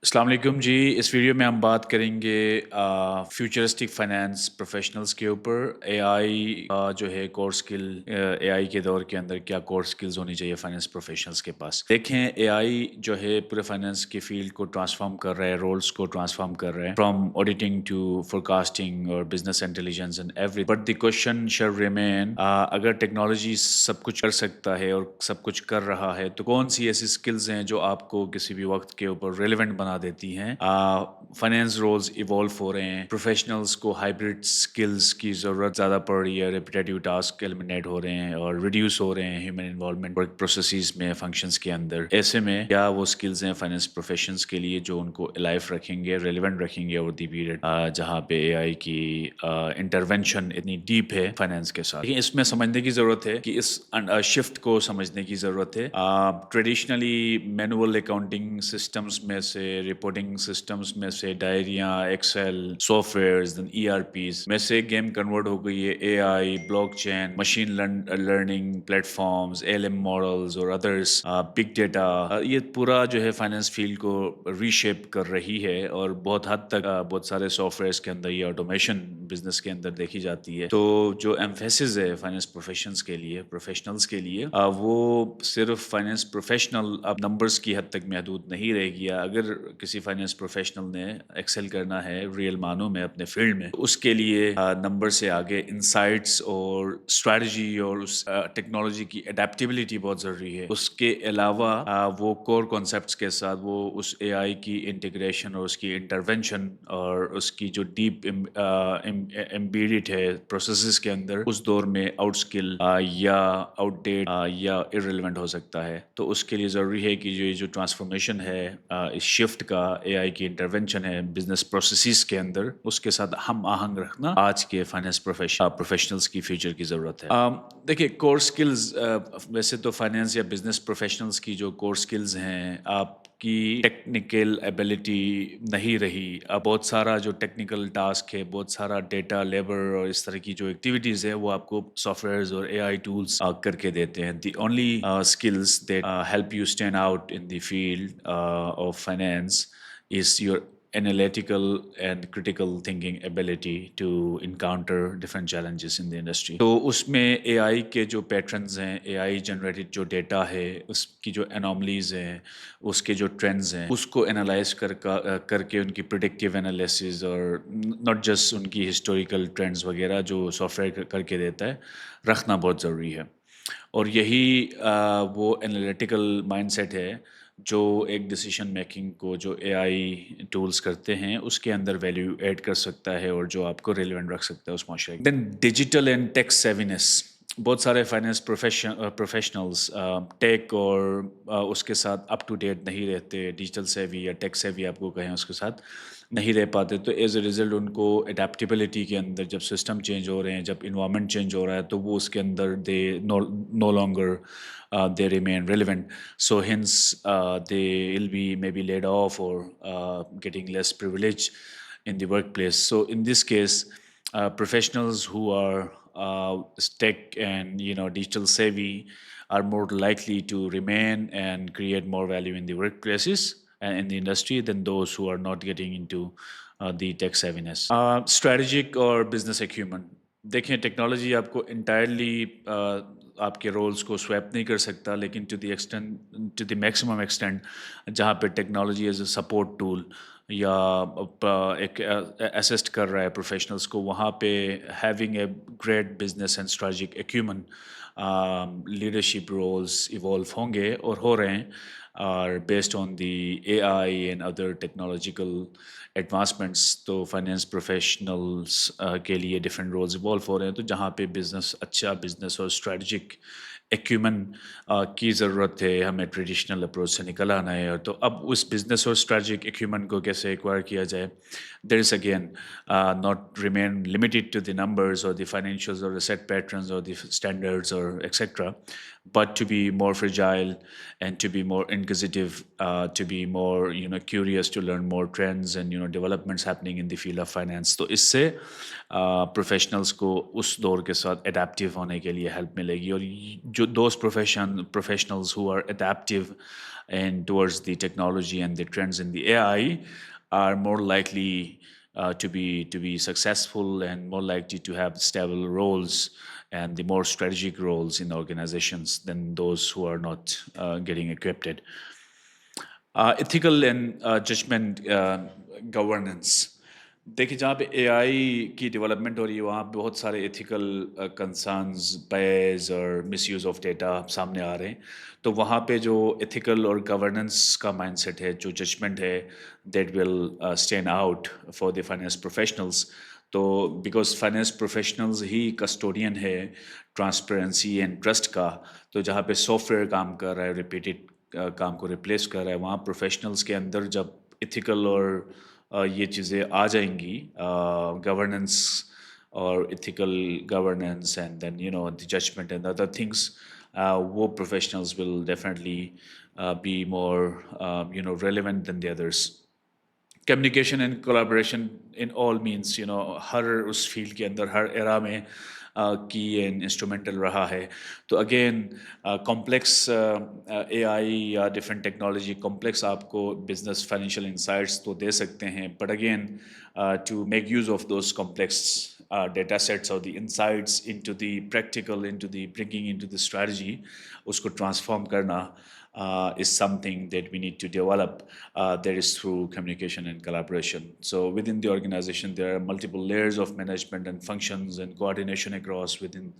अस्सलाम वालेकुम जी। इस वीडियो में हम बात करेंगे फ्यूचरिस्टिक फाइनेंस प्रोफेशनल्स के ऊपर। एआई जो है कोर स्किल, एआई के दौर के अंदर क्या कोर स्किल्स होनी चाहिए फाइनेंस प्रोफेशनल्स के पास। देखें, एआई जो है पूरे फाइनेंस की फील्ड को ट्रांसफॉर्म कर रहा है, रोल्स को ट्रांसफॉर्म कर रहा है, फ्रॉम ऑडिटिंग टू फोरकास्टिंग और business intelligence and every. But the question should remain, अगर टेक्नोलॉजी सब कुछ कर सकता है और सब कुछ कर रहा है, तो कौन सी ऐसी स्किल्स हैं जो आपको किसी भी वक्त के ऊपर रेलिवेंट बना देती हैं। फाइनेंस रोल्स इवॉल्व हो रहे हैं, प्रोफेशनल्स को हाइब्रिड स्किल्स की ज़रूरत ज़्यादा पड़ रही है, रिपीटेटिव टास्क एलिमिनेट हो रहे हैं और रिड्यूस हो रहे हैं ह्यूमन इन्वॉल्वमेंट वर्क प्रोसेसेस में, फंक्शंस के अंदर। ऐसे में क्या वो स्किल्स हैं फाइनेंस प्रोफेशंस के लिए जो उनको अलाइव रखेंगे, रेलिवेंट रखेंगे ओवर द पीरियड जहाँ पे एआई की इंटरवेंशन इतनी डीप है फाइनेंस के साथ। लेकिन इसमें समझने की ज़रूरत है कि इस शिफ्ट को समझने की ज़रूरत है। ट्रेडिशनली मैनुअल अकाउंटिंग सिस्टम्स में से, रिपोर्टिंग सिस्टम्स में से, डायरियाँ, एक्सेल सॉफ्टवेयर्स, देन ईआरपीस में से गेम कन्वर्ट हो गई है AI, blockchain, machine learning platforms, LM models और अदर्स, बिग डेटा। ये पूरा जो है फाइनेंस फील्ड को रीशेप कर रही है और बहुत हद तक बहुत सारे सॉफ्टवेयर्स के अंदर ये ऑटोमेशन बिजनेस के अंदर देखी जाती है। तो जो एम्फेसिस है फाइनेंस प्रोफेशंस के लिए, प्रोफेशनल्स के लिए, वो सिर्फ फाइनेंस प्रोफेशनल अब नंबर्स की हद तक महदूद नहीं रह गया। अगर किसी फाइनेंस प्रोफेशनल ने एक्सेल करना है रियल मानों में अपने फील्ड में, उसके लिए नंबर से आगे इंसाइट्स और स्ट्रैटेजी और उस टेक्नोलॉजी की एडेप्टेबिलिटी बहुत ज़रूरी है। उसके अलावा वो कोर कॉन्सेप्ट्स के साथ वो उस एआई की इंटीग्रेशन और उसकी इंटरवेंशन और उसकी जो डीप एम्बेडेड है प्रोसेसेस के अंदर, उस दौर में आउट स्किल या आउटडेट या इररिलेवेंट हो सकता है। तो उसके लिए ज़रूरी है कि ये जो ट्रांसफॉर्मेशन है, इस शिफ्ट का, एआई की इंटरवेंशन है बिजनेस प्रोसेसेस के अंदर, उसके साथ हम आहंग रखना आज के फाइनेंस प्रोफेशनल्स की फ्यूचर की ज़रूरत है। देखिए, कोर स्किल्स, वैसे तो फाइनेंस या बिजनेस प्रोफेशनल्स की जो कोर स्किल्स हैं, आपकी टेक्निकल एबिलिटी नहीं रही। अब बहुत सारा जो टेक्निकल टास्क है, बहुत सारा डेटा, लेबर और इस तरह की जो एक्टिविटीज़ है, वो आपको सॉफ्टवेयर्स और एआई टूल्स करके देते हैं। The only skills that help you stand out in the field of finance is your analytical and critical thinking ability to encounter different challenges in the industry. तो उसमें AI के जो patterns हैं, AI generated जो data है, उसकी जो anomalies हैं, उसके जो ट्रेंड्स हैं, उसको एनालाइज करके उनकी प्रिडिक्टिव एनालिसिस और नॉट जस्ट उनकी हिस्टोरिकल ट्रेंड्स वगैरह जो सॉफ्टवेयर करके देता है, रखना बहुत ज़रूरी है। और यही वो एनालिटिकल माइंडसेट है जो एक डिसीजन मेकिंग को, जो एआई टूल्स करते हैं, उसके अंदर वैल्यू ऐड कर सकता है और जो आपको रिलेवेंट रख सकता है उस माशरे। Then digital and tech savviness. बहुत सारे फाइनेंस प्रोफेशनल्स टेक और उसके साथ अप टू डेट नहीं रहते, डिजिटल सेवी या टेक सेवी आपको कहें, उसके साथ नहीं रह पाते। तो एज अ रिज़ल्ट उनको एडेप्टेबिलिटी के अंदर, जब सिस्टम चेंज हो रहे हैं, जब इन्वायरमेंट चेंज हो रहा है, तो वो उसके अंदर they know longer they remain relevant. So hence they will be maybe laid off or getting less privilege in the workplace. So in this case, professionals who are tech and digital savvy are more likely to remain and create more value in the workplaces and in the industry than those who are not getting into the tech savviness. Strategic और business acumen. देखें, technology आपको entirely आपके roles को swap नहीं कर सकता, लेकिन to the extent, to the maximum extent, जहाँ पे technology as a support tool या एक असिस्ट कर रहा है प्रोफेशनल्स को, वहाँ पे having a great business and strategic acumen, leadership roles evolve होंगे और हो रहे हैं, और based on the AI and other technological advancements. तो फाइनेंस प्रोफेशनल्स के लिए डिफरेंट रोल्स इवॉल्व हो रहे हैं। तो जहाँ पे बिजनेस, अच्छा बिजनेस और स्ट्रेटजिक एक्यूमन की ज़रूरत है, हमें ट्रेडिशनल अप्रोच से निकल आना है। और तो अब उस बिजनेस और स्ट्रेटजिक एक्यूमन को कैसे एक्वायर किया जाए. There is again not remain limited to the numbers or the financials or the set patterns or the standards or etc., but to be more fragile and to be more inquisitive, to be more curious to learn more trends and developments happening in the field of finance. तो इससे professionals को उस दौर के साथ adaptive होने के लिए हेल्प मिलेगी. और जो those professionals who are adaptive and towards the technology and the trends in the AI are more likely to be successful and more likely to have stable roles and the more strategic roles in organizations than those who are not getting equipped. Ethical and judgment governance. देखिए जहाँ पे AI की development हो रही है वहाँ पे बहुत सारे एथिकल कंसर्न्स बायस और मिसयूज़ ऑफ डेटा सामने आ रहे हैं. तो वहाँ पे जो एथिकल और गवर्नेंस का माइंडसेट है, जो जजमेंट है, that will stand out for the finance professionals. तो बिकॉज फाइनेंस प्रोफेशनल्स ही कस्टोडियन है ट्रांसपेरेंसी एंड ट्रस्ट का. तो जहाँ पे सॉफ्टवेयर काम कर रहा है, रिपीटेड काम को रिप्लेस कर रहा है, वहाँ प्रोफेशनल्स के अंदर जब इथिकल और ये चीज़ें आ जाएंगी, गवर्नेंस और ethical governance and then the judgement and other things, वो professionals will definitely be more relevant than the others. Communication and collaboration in all means हर उस फील्ड के अंदर हर एरा में की एंड इंस्ट्रूमेंटल रहा है. तो अगेन कॉम्प्लेक्स एआई या डिफरेंट टेक्नोलॉजी कॉम्प्लेक्स आपको बिजनेस फाइनेंशियल इंसाइट्स तो दे सकते हैं, but again to make use of those complex data sets or the insights into the practical, into the bringing into the strategy, उसको transform करना is something that we need to develop. That is through communication and collaboration. So within the organization, there are multiple layers of management and functions and coordination across within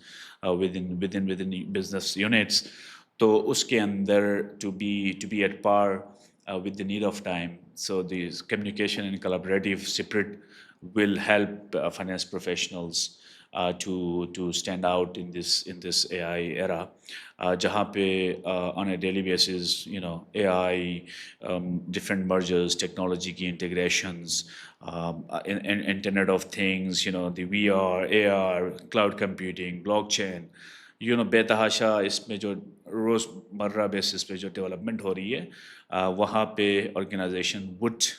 business units. तो उसके अंदर to be at par with the need of time. So these communication and collaborative spirit will help finance professionals to stand out in this AI era, जहाँ पे on a daily basis AI, different mergers, technology की integrations, Internet of Things, the VR, AR, cloud computing, blockchain, बेतहाशा इसमें जो रोज़मर्रा basis पे जो development हो रही है, वहाँ पे organisation would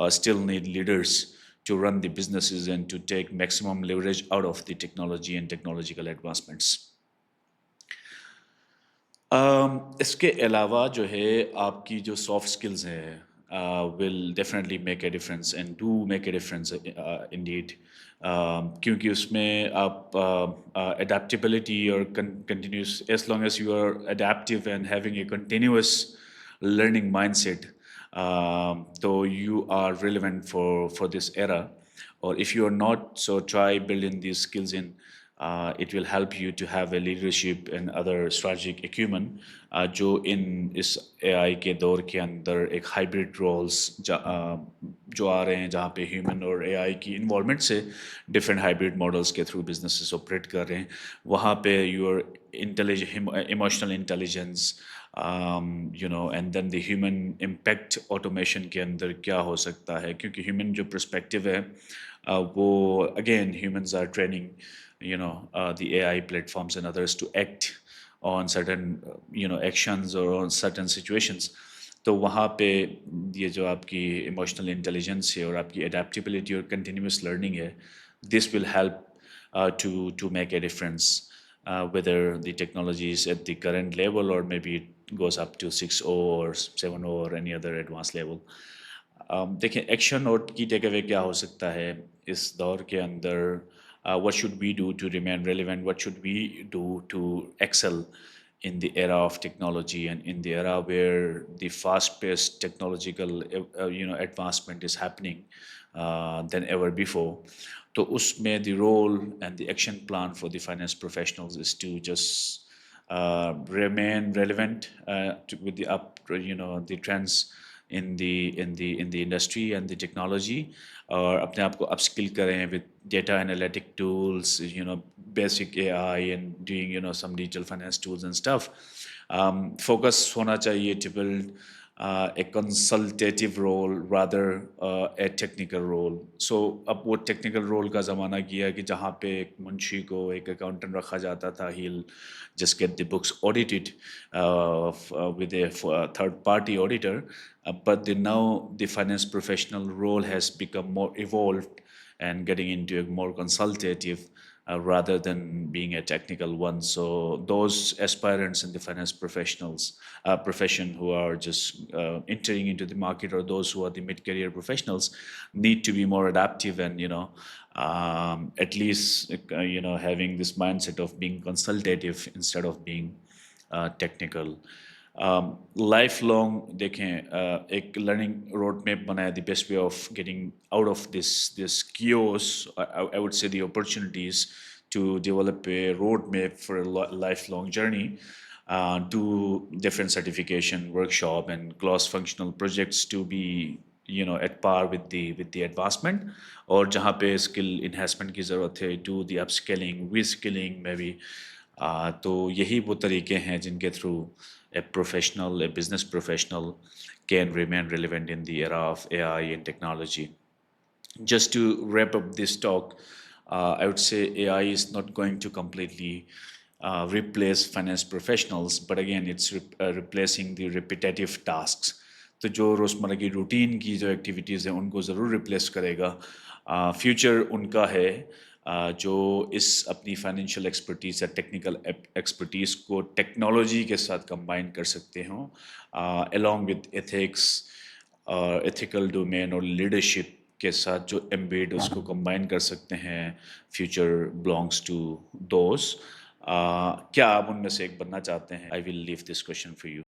still need leaders to run the businesses and to take maximum leverage out of the technology and technological advancements. इसके अलावा जो है आपकी जो सॉफ्ट स्किल्स हैं will definitely make a difference and do make a difference indeed. क्योंकि उसमें आप adaptability or continuous, as long as you are adaptive and having a continuous learning mindset, so you are relevant for this era. Or if you are not, so try building these skills in. It will help you to have a leadership and other strategic acumen, जो इन इस AI के दौर के अंदर एक hybrid roles जो आ रहे हैं, जहाँ पे ह्यूमन और AI की इन्वॉल्वमेंट से डिफरेंट हाइब्रिड मॉडल्स के थ्रू बिजनेसेस ऑपरेट कर रहे हैं. वहाँ पे your emotional intelligence, and then the human impact automation के अंदर क्या हो सकता है, क्योंकि ह्यूमन जो पर्सपेक्टिव है वो again humans are training the AI platforms and others to act on certain actions or on certain situations. तो वहाँ पे ये जो आपकी इमोशनल इंटेलिजेंस है और आपकी एडेप्टेबिलिटी और कंटिन्यूस लर्निंग है, this will help to make a difference, whether the technology is at the current level or maybe it goes up to 6.0 or 7.0 or any other advanced level. देखिए action और की take away क्या हो सकता है इस दौर के अंदर. What should we do to remain relevant? What should we do to excel in the era of technology and in the era where the fast-paced technological advancement is happening than ever before? So usme the role and the action plan for the finance professionals is to just remain relevant with the trends in the industry and the technology, और अपने आप को upskill करें with data analytic tools, basic AI and doing some digital finance tools and stuff. Focus होना चाहिए to build a consultative role rather a technical role. So अब वो technical role का ज़माना गया कि जहाँ पे एक मुंशी को एक accountant रखा जाता था, he'll just get the books audited with a third party auditor. But now the finance professional role has become more evolved and getting into a more consultative rather than being a technical one. So those aspirants in the finance professionals profession who are just entering into the market, or those who are the mid-career professionals, need to be more adaptive and at least having this mindset of being consultative instead of being technical. Life long देखें एक learning road map बनाया the best way of getting out of this chaos I would say the opportunities to develop a roadmap for a lifelong journey, do different certification workshop and cross-functional projects to be at par with the advancement. और जहाँ पे skill enhancement की ज़रूरत है, do the upskilling, reskilling maybe. तो यही वो तरीके हैं जिनके through a business professional can remain relevant in the era of AI and technology. Just to wrap up this talk, I would say AI is not going to completely replace finance professionals, but again, it's replacing the repetitive tasks. तो जो रोज़मर्रा की routine की जो activities हैं उनको ज़रूर replace करेगा. फ्यूचर उनका है जो इस अपनी फाइनेंशियल एक्सपर्टीज़ या टेक्निकल एक्सपर्टीज़ को टेक्नोलॉजी के साथ कंबाइन कर सकते हों along with ethics, ethical domain और लीडरशिप के साथ जो एम्बेड उसको कंबाइन कर सकते हैं. Future belongs to those. क्या आप उनमें से एक बनना चाहते हैं? I will leave this question for you.